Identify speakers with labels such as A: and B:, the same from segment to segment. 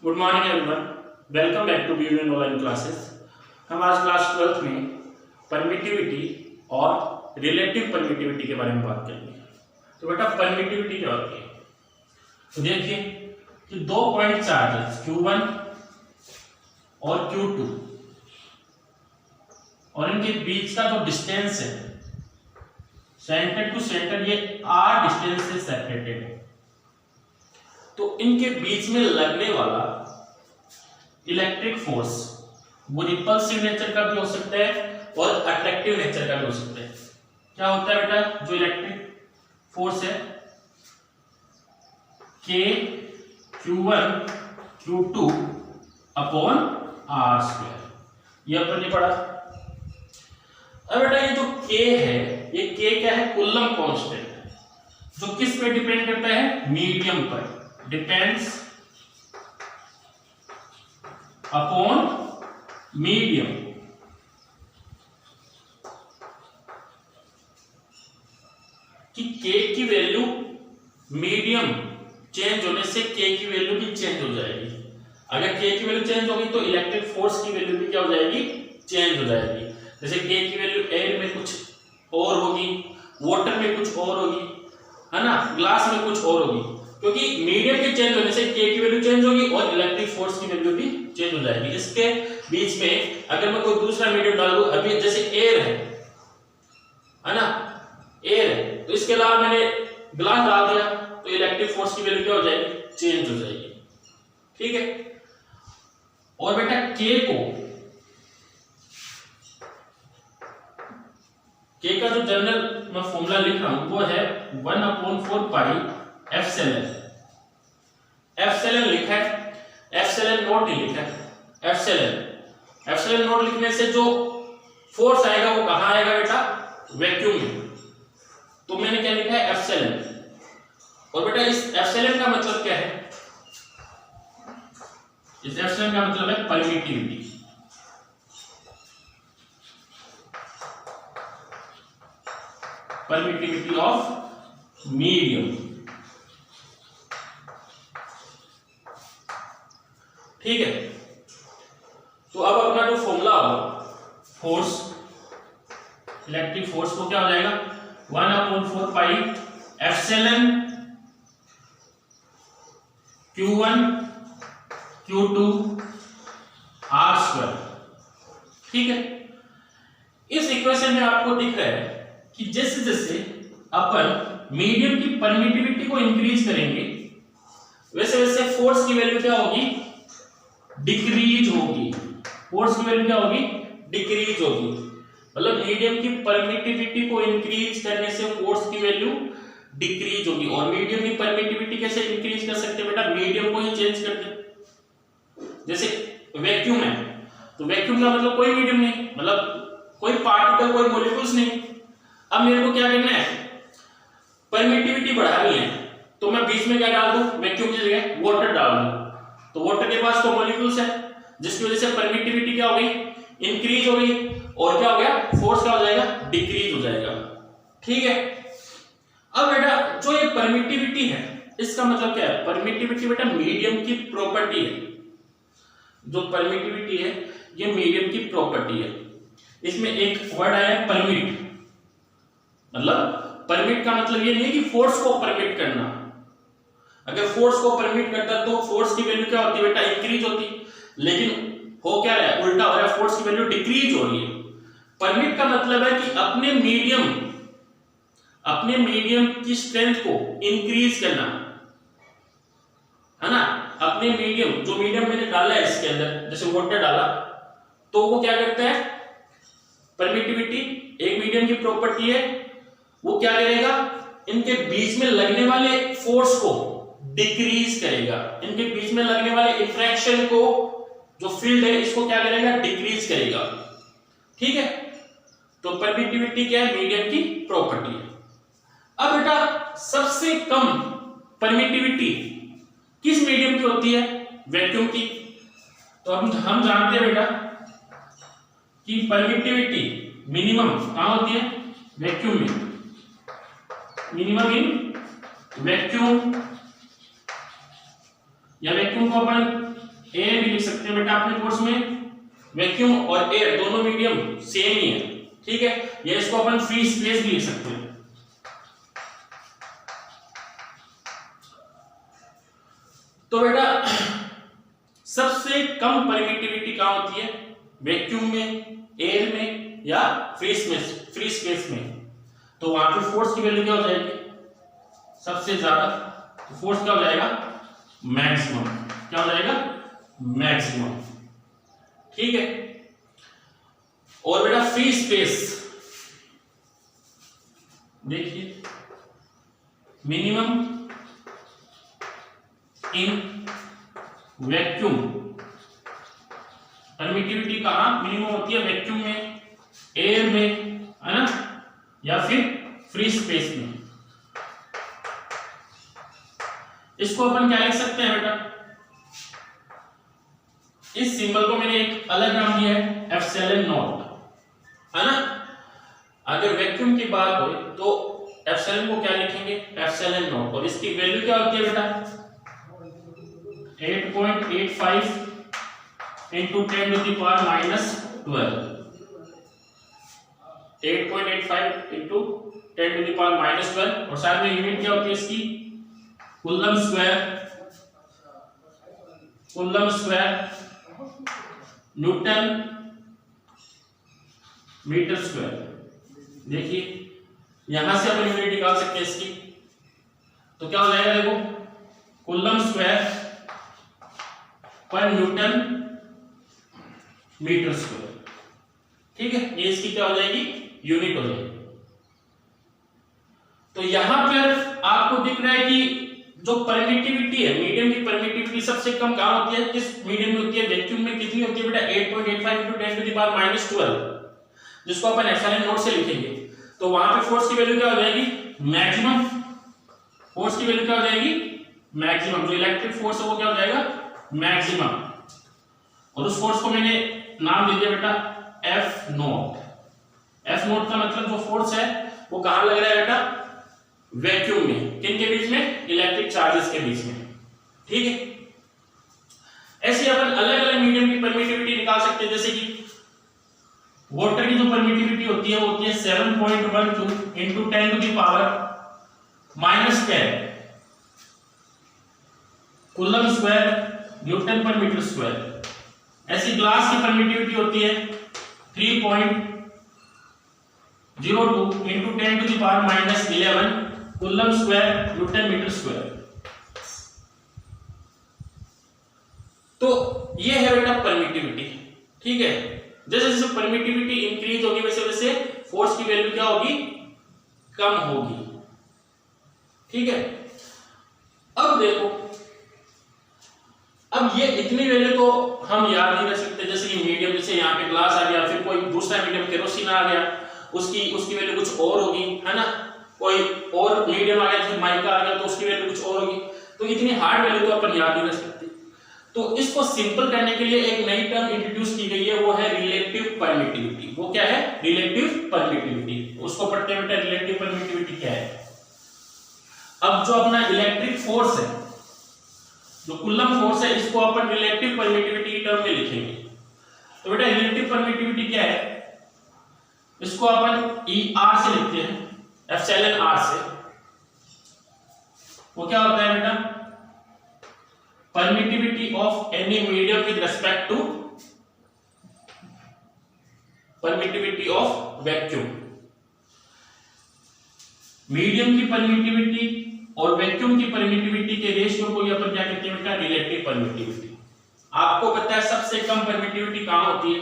A: Good morning everyone, welcome back to BUN online classes. हम आज class 12th में permittivity और रिलेटिव परमिटिविटी के बारे में बात करेंगे। तो बेटा परमिटिविटी क्या होती है? तो देखिए कि दो पॉइंट चार्जेस Q1 और Q2 और इनके बीच का जो डिस्टेंस है सेंटर टू सेंटर, ये R डिस्टेंस से सेपरेटेड है। तो इनके बीच में लगने वाला इलेक्ट्रिक फोर्स वो रिपल्सिव नेचर का भी हो सकता है और अट्रैक्टिव नेचर का भी हो सकता है। क्या होता है बेटा? जो इलेक्ट्रिक फोर्स है K Q1 Q2 upon R², ये अपन ने पढ़ा। अब बेटा ये जो K है, ये K क्या है? कूलम कांस्टेंट है, जो किस पे डिपेंड करता है? मीडियम पर। Depends upon medium. कि K की वैल्यू मीडियम चेंज होने से K की वैल्यू भी चेंज हो जाएगी। अगर K की वैल्यू चेंज होगी तो इलेक्ट्रिक फोर्स की वैल्यू भी क्या हो जाएगी? चेंज हो जाएगी। जैसे K की वैल्यू एयर में कुछ और होगी, वाटर में कुछ और होगी, है ना, ग्लास में कुछ और होगी, क्योंकि मीडियम के चेंज होने से K की वैल्यू चेंज होगी और इलेक्ट्रिक फोर्स की वैल्यू भी चेंज हो जाएगी। इसके बीच में अगर मैं कोई दूसरा मीडियम डाल दूं, अभी जैसे एयर है ना, एयर है, तो इसके अलावा मैंने ग्लास डाल दिया तो इलेक्ट्रिक फोर्स की वैल्यू क्या हो जाएगी? चेंज हो जाएगी। ठीक है। और बेटा K का जो जनरल मैं फॉर्मूला लिख रहा हूं वो है 1/4 पाई एप्सिलॉन। एप्सिलॉन लिखा है, एप्सिलॉन नॉट नहीं लिखा है। एप्सिलॉन नॉट लिखने से जो फोर्स आएगा वो कहां आएगा बेटा? वैक्यूम में। तो मैंने क्या लिखा है? एप्सिलॉन। और बेटा इस एप्सिलॉन का मतलब क्या है? इस एप्सिलॉन का मतलब है परमिटिविटी। Permittivity of medium. ठीक है। तो अब अपना जो फॉर्मूला होगा फोर्स, इलेक्ट्रिक फोर्स को क्या हो जाएगा? 1/4 pi epsilon Q1 Q2 R²। ठीक है। इस इक्वेशन में आपको दिख रहा है कि जैसे जैसे अपन मीडियम की परमिटिविटी को इंक्रीज करेंगे वैसे वैसे फोर्स की वैल्यू क्या होगी? डिक्रीज होगी। फोर्स की वैल्यू क्या होगी? डिक्रीज होगी। मतलब मीडियम की परमिटिविटी को इंक्रीज करने से फोर्स की वैल्यू डिक्रीज होगी। और मीडियम की परमिटिविटी कैसे इंक्रीज कर सकते हैं बेटा? मीडियम को ही चेंज करके। जैसे वैक्यूम है, तो वैक्यूम का मतलब कोई मीडियम नहीं, मतलब कोई पार्टिकल, कोई मॉलिक्यूल्स नहीं। अब मेरे को क्या करना है? परमिटिविटी बढ़ानी है, तो मैं बीच में क्या डाल दूं? वैक्यूम की जगह वाटर डाल दूं। तो वाटर के पास तो मॉलिक्यूल्स है, जिसकी वजह से परमिटिविटी क्या हो गई? इंक्रीज हो गई। और क्या हो गया? फोर्स क्या हो जाएगा? डिक्रीज हो जाएगा। ठीक है। अब बेटा जो ये परमिटिविटी है, इसका मतलब क्या है? परमिटिविटी बेटा मीडियम की प्रॉपर्टी है। जो परमिटिविटी है ये मीडियम की प्रॉपर्टी है। इसमें एक वर्ड आया है परमिट। मतलब परमिट का मतलब ये नहीं कि फोर्स को परमिट करना। अगर फोर्स को परमिट करता तो फोर्स की वैल्यू क्या होती बेटा? इंक्रीज होती। लेकिन हो क्या रहा है? उल्टा हो रहा है, फोर्स की वैल्यू डिक्रीज हो रही है। परमिट का मतलब है कि अपने मीडियम की स्ट्रेंथ को इंक्रीज करना, है ना। अपने मीडियम, जो मीडियम मैंने डाला है इसके अंदर, जैसे वाटर डाला, तो वो क्या करता है? परमिटिविटी एक मीडियम की प्रॉपर्टी है, वो क्या करेगा? इनके बीच में लगने वाले फोर्स को डिक्रीज करेगा। इनके बीच में लगने वाले इंटरेक्शन को, जो फील्ड है, इसको क्या करेगा? डिक्रीज करेगा। ठीक है। तो परमिटिविटी क्या है? मीडियम की प्रॉपर्टी है। अब बेटा सबसे कम परमिटिविटी किस मीडियम की होती है? वैक्यूम की। तो हम जानते हैं बेटा कि परमिटिविटी मिनिमम कहां होती है? वैक्यूम में। मिनिमम इन वैक्यूम, या वैक्यूम को अपन एयर भी लिख सकते हैं बेटा अपने कोर्स में। वैक्यूम और एयर दोनों मीडियम सेम ही है, ठीक है। या इसको अपन फ्री स्पेस भी लिख सकते हैं। तो बेटा सबसे कम परमिटिविटी कहां होती है? वैक्यूम में, एयर में या फ्री स्पेस में। तो वहां पे फोर्स की वैल्यू क्या हो जाएगी? सबसे ज्यादा। तो फोर्स क्या हो जाएगा? मैक्सिमम। क्या हो जाएगा? मैक्सिमम, ठीक है। और बेटा फ्री स्पेस देखिए, मिनिमम इन वैक्यूम। परमिटिविटी कहां मिनिमम होती है? वैक्यूम में, एयर में, है ना, या फिर फ्री स्पेस में। इसको अपन क्या लिख सकते हैं बेटा? इस सिंबल को मैंने एक अलग नाम दिया है, एप्सिलॉन नॉट, है ना। अगर वैक्यूम की बात हो तो एप्सिलॉन को क्या लिखेंगे? Epsilon not. और इसकी वैल्यू क्या होती है बेटा? 8.85 into 10 to the power minus 12। 8.85 into 10 to the power minus 12। और साथ में यूनिट क्या होती है इसकी? Coulomb square newton metre square. देखिए यहां से अपन यूनिट निकाल सकते हैं इसकी। तो क्या हो जाएगा? देखो, कूलम स्क्वायर पर न्यूटन मीटर स्क्वायर, ठीक है। ये इसकी क्या हो जाएगी? यूनिट हो जाएगी। तो यहां पर आपको दिख रहा है कि जो परमिटिविटी है, मीडियम की परमिटिविटी सबसे कम कहां होती है? किस मीडियम में होती है? वैक्यूम में। कितनी होती है बेटा? 8.85 into 10 to the power minus 12, जिसको अपन एप्सिलॉन नॉट से लिखेंगे। तो वहां पे फोर्स की वैल्यू क्या हो जाएगी? मैक्सिमम। फोर्स की वैल्यू क्या हो जाएगी? मैक्सिमम। जो इलेक्ट्रिक फोर्स है वो क्या हो जाएगा? मैक्सिमम। और उस फोर्स को मैंने नाम दे दिया बेटा एफ नॉट। एफ नॉट का मतलब जो फोर्स है वो कहां लग रहा है बेटा? वैक्यूम में। किन के बीच में? इलेक्ट्रिक चार्जेस के बीच में, ठीक है। ऐसे अपन अलग अलग मीडियम की परमिटिविटी निकाल सकते हैं। जैसे कि वाटर की जो परमिटिविटी होती है वो होती है 7.12 into 10 to the power minus 10 coulomb square Newton पर मीटर स्क्वायर। ऐसी ग्लास की परमिटिविटी होती है 3.02 into 10 to the power minus 11 coulomb square newton metre square. तो ये है बेटा परमिटिविटी, ठीक है। जैसे जैसे परमिटिविटी इंक्रीज होगी वैसे वैसे फोर्स की वैल्यू क्या होगी? कम होगी, ठीक है। अब देखो, अब ये इतनी वैल्यू तो हम याद नहीं रख सकते। जैसे कि मीडियम, जैसे यहाँ पे ग्लास आ गया, फिर कोई दूसरा मीडियम केरोसिन आ गया, उसकी वैल्यू कुछ और होगी, है ना। कोई और मीडियम आ गया, जैसे माइका आ गया, तो उसकी वैल्यू कुछ और होगी। तो इतनी हार्ड वैल्यू तो अपन याद नहीं रख सकते। तो इसको सिंपल करने के लिए एक नई टर्म इंट्रोड्यूस की गई है, वो है रिलेटिव परमिटिविटी। वो क्या है? Relative permittivity. उसको पढ़ते हैं बेटा, रिलेटिव परमिटिविटी क्या है। अब जो अपना इलेक्ट्रिक फोर्स है, जो कूलम फोर्स है, इसको अपन रिलेटिव परमिटिविटी की टर्म में लिखेंगे। तो बेटा रिलेटिव परमिटिविटी क्या है? इसको अपन ER से लिखते हैं, एप्सिलॉन R से। वो क्या होता है बेटा? Permittivity of any medium with respect to permittivity of vacuum. Medium की परमिटिविटी और वैक्यूम की परमिटिविटी के रेशियो को अपन क्या कहते हैं बेटा? Relative permittivity. आपको पता है सबसे कम परमिटिविटी कहां होती है?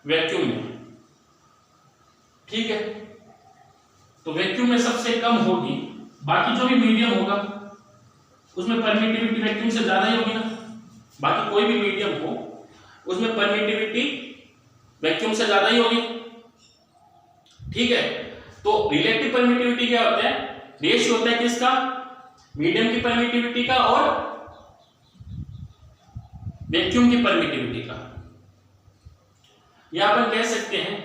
A: वैक्यूम में, ठीक है। तो वैक्यूम में सबसे कम होगी, बाकी जो भी मीडियम होगा उसमें परमिटिविटी वैक्यूम से ज्यादा ही होगी ना। बाकी कोई भी मीडियम हो उसमें परमिटिविटी वैक्यूम से ज्यादा ही होगी, ठीक है। तो रिलेटिव परमिटिविटी क्या होता है? रेशियो होता है किसका? मीडियम की परमिटिविटी का और वैक्यूम की परमिटिविटी का। या अपन कह सकते हैं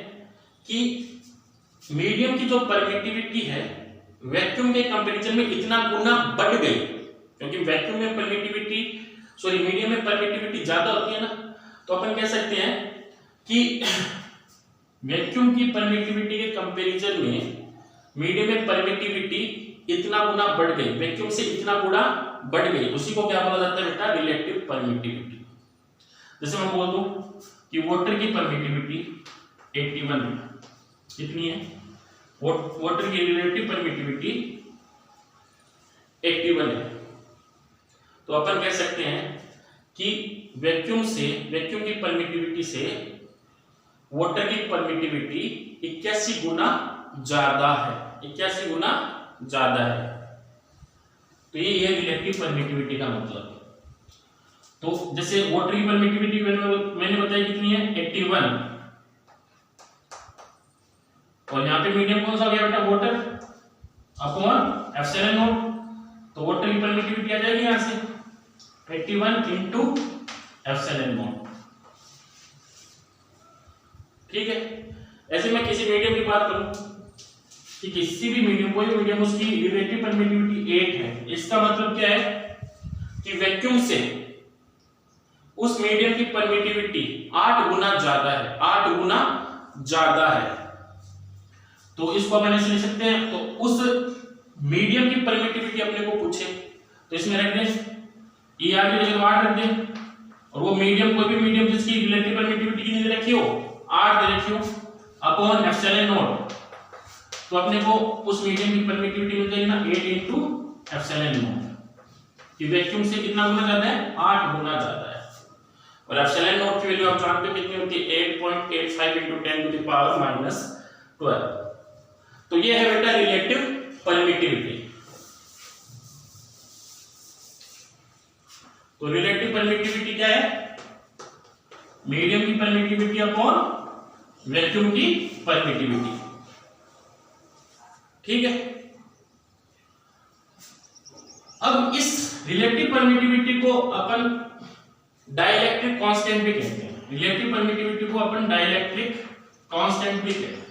A: कि मीडियम की जो परमिटिविटी है वैक्यूम के कंपैरिजन में इतना गुना बढ़ गई, क्योंकि वैक्यूम में परमिटिविटी सॉरी मीडियम में परमिटिविटी ज्यादा होती है ना, तो अपन कह सकते हैं कि वैक्यूम की परमिटिविटी के कंपैरिजन में मीडियम में परमिटिविटी इतना गुना बढ़ गई, वैक्यूम से इतना गुना बढ़ गई, उसी को क्या बोला जाता है बेटा, रिलेटिव परमिटिविटी। जैसे मैं बोल दूं कि वाटर की परमिटिविटी 81 है, कितनी है, वाटर की रिलेटिव परमिटिविटी 81 है, तो अपन कह सकते हैं कि वैक्यूम की परमिटिविटी से वाटर की परमिटिविटी 81 गुना ज्यादा है, 81 गुना ज्यादा है। तो ये है रिलेटिव परमिटिविटी का मतलब। तो जैसे वाटर की परमिटिविटी मैंने बताया कितनी है, 81, और यहाँ पे मीडियम कौन सा हो गया बेटा, वाटर अपॉन एप्सिलॉन नॉट, तो वाटर की परमिटिविटी आ जाएगी यहाँ से 81 इंटू एप्सिलॉन नॉट। ठीक है, ऐसे मैं किसी मीडियम की बात करूं कि किसी भी मीडियम, कोई मीडियम, उसकी रिलेटिव परमिटिविटी 8 है, इसका मतलब क्या है कि वैक्यूम से उस मीडियम की परमिटिविटी 8 गुना ज्यादा है, 8 गुना ज्यादा है। तो इसको अपन ऐसे लिख सकते हैं, तो उस मीडियम की परमिटिविटी अपने को पूछे तो इसमें रख दें ई आर की जगह 8 रख दें, और वो मीडियम, कोई भी मीडियम जिसकी रिलेटिव परमिटिविटी कितनी दे रखी हो, 8 दे रखी हो, अपॉन एप्सिलॉन नॉट, तो अपने को उस मीडियम की परमिटिविटी मिल जाएगी ना 8 इंटू एप्सिलॉन नॉट, कि वैक्यूम से कितना गुना ज्यादा है, 8 गुना ज्यादा है। और एप्सिलॉन नॉट की वैल्यू आप जानते हो कितनी होती है, 8.85 इंटू 10 टू द पावर -12। तो ये है बेटा रिलेटिव परमिटिविटी। तो रिलेटिव परमिटिविटी क्या है, मीडियम की परमिटिविटी अपॉन वैक्यूम की परमिटिविटी। ठीक है, अब इस रिलेटिव परमिटिविटी को अपन डाइलेक्ट्रिक कांस्टेंट भी कहते हैं, रिलेटिव परमिटिविटी को अपन डाइलेक्ट्रिक कांस्टेंट भी कहते हैं।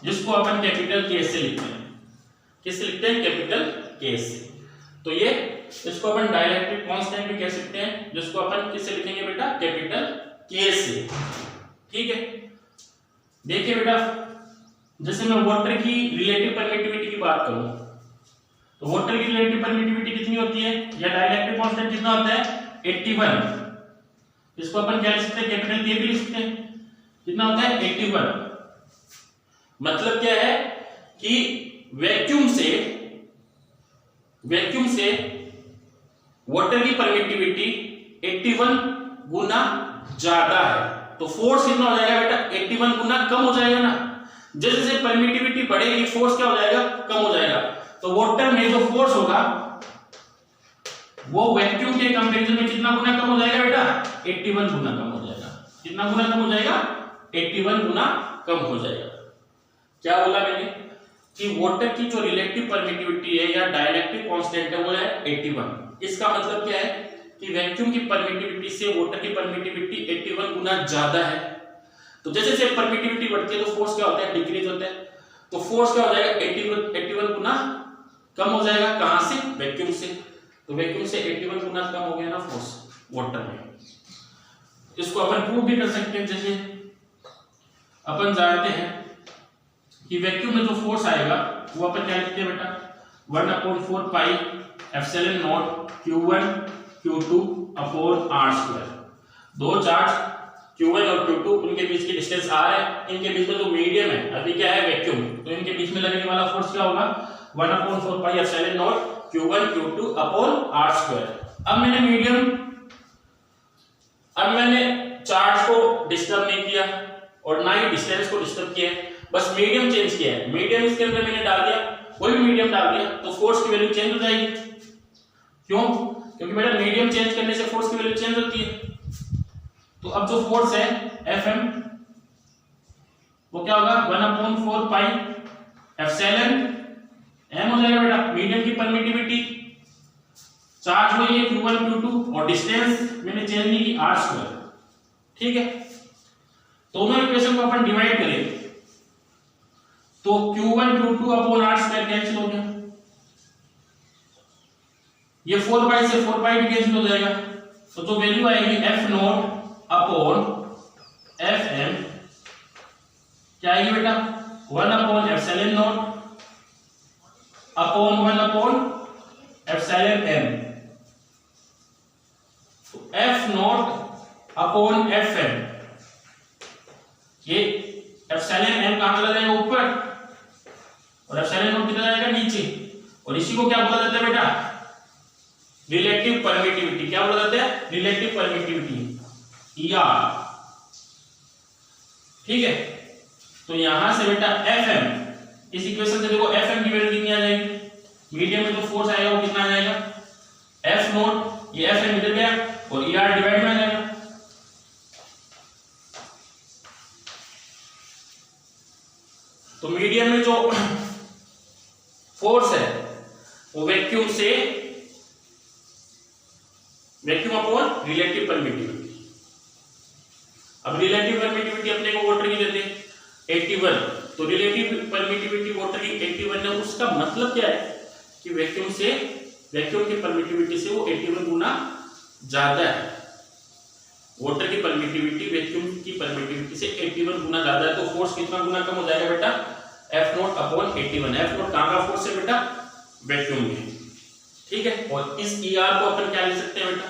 A: जिसको अपन कैपिटल के से लिखते हैं, किससे लिखते हैं, कैपिटल के से। तो ये इसको अपन डाइलेक्ट्रिक कांस्टेंट भी कह सकते हैं, जिसको अपन किससे लिखेंगे बेटा, कैपिटल के से। ठीक है, देखिए बेटा, जैसे मैं वाटर की रिलेटिव परमिटिविटी की बात करूं, तो वाटर की रिलेटिव परमिटिविटी कितनी होती है, या डाइलेक्ट्रिक कांस्टेंट कितना होता है, 81। इसको अपन क्या लिख सकते हैं, कैपिटल के भी लिख सकते हैं, कितना होता है, 81। मतलब क्या है कि वैक्यूम से वाटर की परमिटिविटी 81 गुना ज्यादा है, तो फोर्स कितना हो जाएगा बेटा, 81 गुना कम हो जाएगा ना। जैसे जैसे परमिटिविटी बढ़ेगी फोर्स क्या हो जाएगा, कम हो जाएगा। तो वाटर में जो फोर्स होगा वो वैक्यूम के कंपैरिजन में कितना गुना कम हो जाएगा बेटा, 81 गुना कम हो जाएगा। कितना गुना कम हो जाएगा, 81 गुना कम हो जाएगा। क्या बोला मैंने कि वाटर की जो रिलेटिव परमिटिविटी है या डाइलेक्ट्रिक कांस्टेंट है वो है 81। इसका मतलब क्या है कि वैक्यूम की परमिटिविटी से वाटर की परमिटिविटी 81 गुना ज्यादा है। तो जैसे जैसे परमिटिविटी बढ़ती है तो फोर्स क्या होता है, डिक्रीज होता है। तो फोर्स क्या हो जाएगा, 81 गुना कम हो जाएगा। कहां से, वैक्यूम से। तो वैक्यूम से 81 गुना कम हो गया ना फोर्स वाटर में। इसको अपन प्रूव भी कर सकते हैं। जैसे अपन जानते हैं कि वैक्यूम में जो फोर्स आएगा वो अपन क्या लिखते हैं बेटा, 1/4 pi epsilon not Q1 Q2 upon R²। दो चार्ज Q1 और Q2 उनके बीच की डिस्टेंस R है, इनके बीच में जो मीडियम है अभी क्या है, वैक्यूम, तो इनके बीच में लगने वाला फोर्स क्या होगा, 1/4 pi epsilon not Q1 Q2 upon R²। अब मैंने चार्ज को डिस्टर्ब नहीं किया और ना ही डिस्टेंस को डिस्टर्ब किया, बस मीडियम चेंज किया है। मीडियम इसके अंदर मैंने डाल दिया, कोई भी मीडियम डाल दिया तो फोर्स की वैल्यू चेंज हो जाएगी। क्यों, क्योंकि बेटा मीडियम चेंज करने से फोर्स की वैल्यू चेंज होती है। तो अब जो फोर्स है Fm वो क्या होगा, 1/4 पाई एप्सिलॉन m हो जाएगा बेटा। मीडियम की परमिटिविटी, चार्ज वही है Q1 Q2 और डिस्टेंस मैंने चेंज नहीं की, R²। ठीक है, दोनों इक्वेशन को अपन डिवाइड करें तो Q1 Q2 upon R² cancel हो गया, ये 4 पाई से 4 पाई भी कैंसिल हो जाएगा, तो जो वैल्यू आएगी F naught upon F M क्या आएगी बेटा 1 upon epsilon naught upon 1 upon epsilon M. तो F naught upon F M, ये एप्सिलॉन एम कहां चला जाएगा ऊपर और एप्सिलॉन नॉट किधर जाएगा नीचे, और इसी को क्या बोला जाता है बेटा रिलेटिव परमिटिविटी। क्या बोला जाता है रिलेटिव परमिटिविटी ईआर। ठीक है, तो यहां से बेटा एफ एम इस इक्वेशन से देखो एफ एम की वैल्यू कितनी आ जाएगी, मीडियम में जो फोर्स आएगा वो कितना आ जाएगा एफ नॉट, ये एफ एम इधर गया और ईआर डिवाइड में आ जाएगा। तो मीडियम में जो फोर्स है वो वैक्यूम से वैक्यूम अपॉन रिलेटिव परमिटिविटी। अब रिलेटिव परमिटिविटी अपने को वाटर की देते हैं 81, तो रिलेटिव परमिटिविटी वाटर की 81 है, उसका मतलब क्या है कि वैक्यूम की परमिटिविटी से वो 81 गुना ज्यादा है। वाटर की परमिटिविटी वैक्यूम की परमिटिविटी से 81 गुना ज्यादा है, तो फोर्स कितना गुना कम हो जाएगा बेटा F naught upon 81। F not कहां का फोर्स है बेटा वैक्यूम में। ठीक है, और इस ईआर को अपन क्या लिख सकते हैं बेटा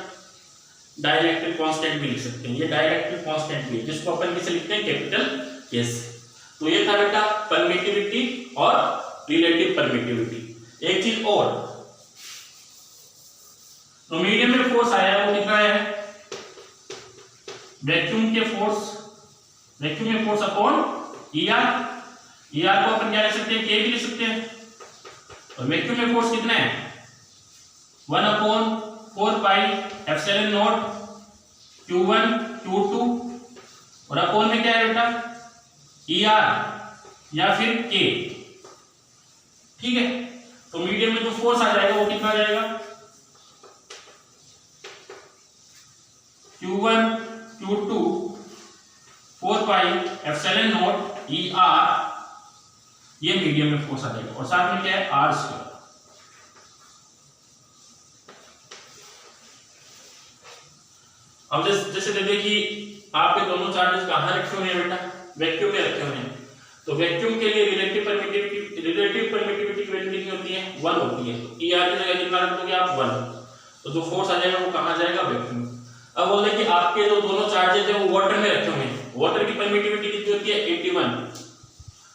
A: डाइलेक्ट्रिक कांस्टेंट भी लिख सकते हैं। ये डाइलेक्ट्रिक कांस्टेंट भी है जिसको अपन किसे लिखते हैं कैपिटल के से। तो ये था बेटा परमिटिविटी और रिलेटिव परमिटिविटी। एक चीज और, तो मीडियम में फोर्स आया वो कितना है वैक्यूम में फोर्स अपॉन ईआर। ईआर को अपन क्या लिख सकते हैं के भी लिख सकते हैं, और वैक्यूम में फोर्स कितना है 1 upon 4 pi epsilon not Q1 Q2, और अपॉन में क्या है बेटा ER या फिर K। ठीक है, तो मीडियम में जो फोर्स आ जाएगा वो कितना आ जाएगा Q1 Q2 4 pi epsilon not ER, ये मीडियम में फोर्स आ जाएगा, और साथ में क्या है R स्क्वायर। अब जैसे देखिए कि आपके दोनों चार्जेस कहां रखे हुए हैं बेटा वैक्यूम में रखे हुए हैं, तो वैक्यूम के लिए रिलेटिव परमिटिविटी की वैल्यू कितनी होती है 1 होती है। ईआर की जगह कितना रख दोगे आप 1, तो जो फोर्स आ जाएगा वो कहां जाएगा वैक्यूम। अब बोल रहे कि आपके जो दोनों चार्जेस हैं वो वाटर में रखे हुए हैं, वाटर की परमिटिविटी कितनी होती है 81,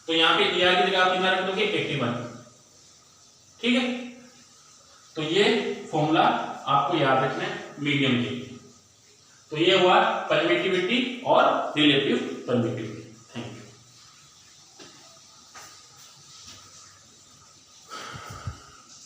A: तो यहाँ पे ईआर की जगह आप कितना रख दोगे 81। ठीक है, तो ये फॉर्मूला आपको याद रखना है मीडियम के लिए। तो ये हुआ परमिटिविटी और रिलेटिव परमिटिविटी।